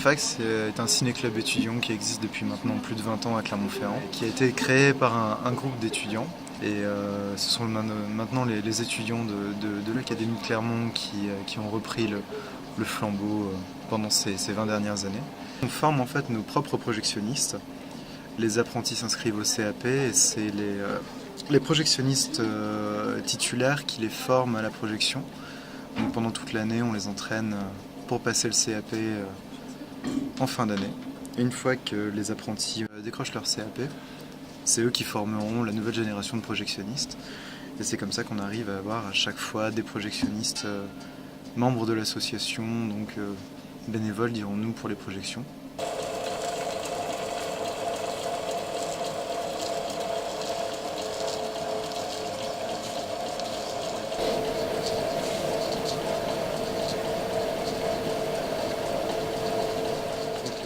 Cinéfax est un ciné-club étudiant qui existe depuis maintenant plus de 20 ans à Clermont-Ferrand, qui a été créé par un groupe d'étudiants. Et ce sont maintenant les étudiants de l'Académie de Clermont qui ont repris le flambeau pendant ces 20 dernières années. On forme en fait nos propres projectionnistes. Les apprentis s'inscrivent au CAP et c'est les projectionnistes titulaires qui les forment à la projection. Donc pendant toute l'année, on les entraîne pour passer le CAP en fin d'année. Une fois que les apprentis décrochent leur CAP, c'est eux qui formeront la nouvelle génération de projectionnistes. Et c'est comme ça qu'on arrive à avoir à chaque fois des projectionnistes membres de l'association, donc bénévoles dirons-nous pour les projections.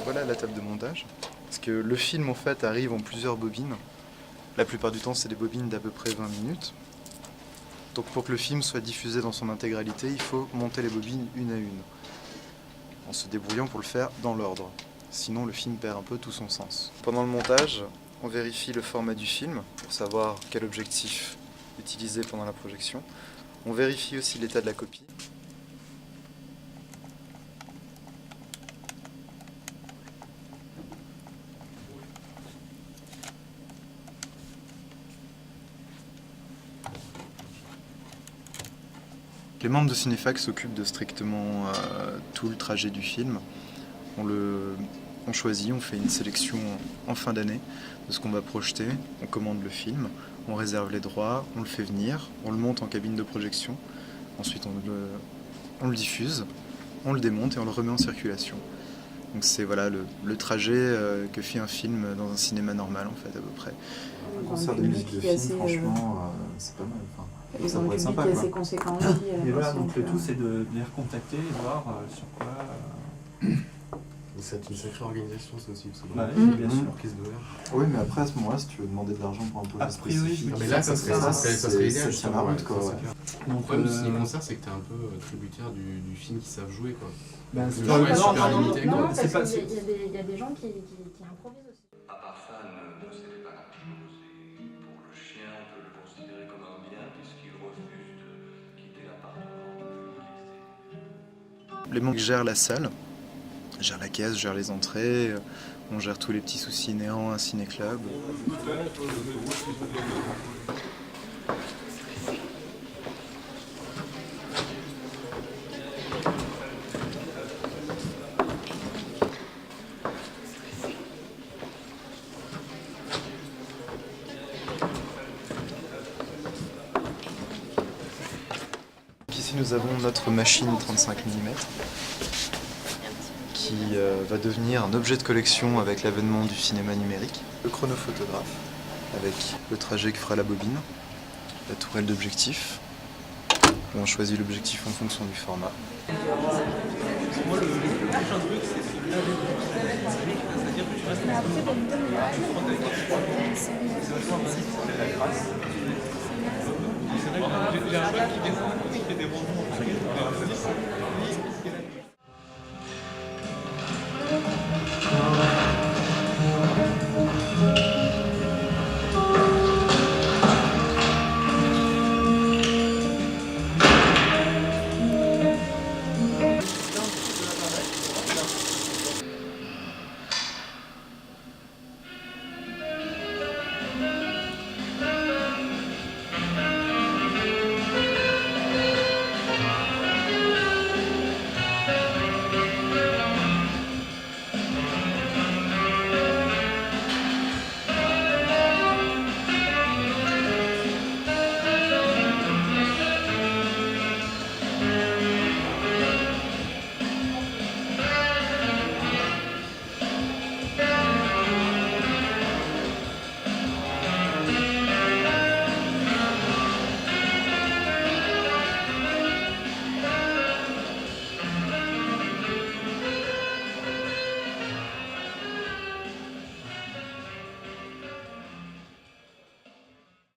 Voilà la table de montage, parce que le film en fait arrive en plusieurs bobines. La plupart du temps c'est des bobines d'à peu près 20 minutes. Donc pour que le film soit diffusé dans son intégralité, il faut monter les bobines une à une, en se débrouillant pour le faire dans l'ordre. Sinon le film perd un peu tout son sens. Pendant le montage, on vérifie le format du film pour savoir quel objectif utiliser pendant la projection. On vérifie aussi l'état de la copie. Les membres de Cinéfax s'occupent de strictement tout le trajet du film. On choisit, on fait une sélection en fin d'année de ce qu'on va projeter, on commande le film, on réserve les droits, on le fait venir, on le monte en cabine de projection, ensuite on le diffuse, on le démonte et on le remet en circulation. Donc c'est voilà, le trajet que fait un film dans un cinéma normal en fait à peu près. Un concert de musique de film, franchement, c'est pas mal. Enfin, ça pourrait être sympa. Ils ont un public assez conséquent aussi. Et voilà, donc le tout c'est de les recontacter et voir sur quoi... C'est une sacrée organisation ça aussi. Bah, oui, bien sûr. Oui, mais après à ce moment-là, si tu veux demander de l'argent pour un projet spécifique... Mais là, ça serait idéal. Ça tient la route, quoi. Le problème du ciné-concert, c'est que t'es un peu tributaire du film qui savent jouer, quoi. Ben, c'est super limité. Non, parce qu'il y a des gens qui improvisent aussi. À part ça, ne cédez pas grand-chose. Et pour le chien, on peut le considérer comme un bien puisqu'il refuse de quitter l'appartement. Les membres gèrent la salle, gèrent la caisse, gèrent les entrées, on gère tous les petits soucis inhérents à un ciné-club. Ici nous avons notre machine 35 mm qui va devenir un objet de collection avec l'avènement du cinéma numérique. Le chronophotographe avec le trajet que fera la bobine, la tourelle d'objectif, où on choisit l'objectif en fonction du format. Moi le prochain truc c'est celui-là, c'est-à-dire que tu restes dans ce c'est vrai que j'ai un pote qui descend, qui fait des ronds,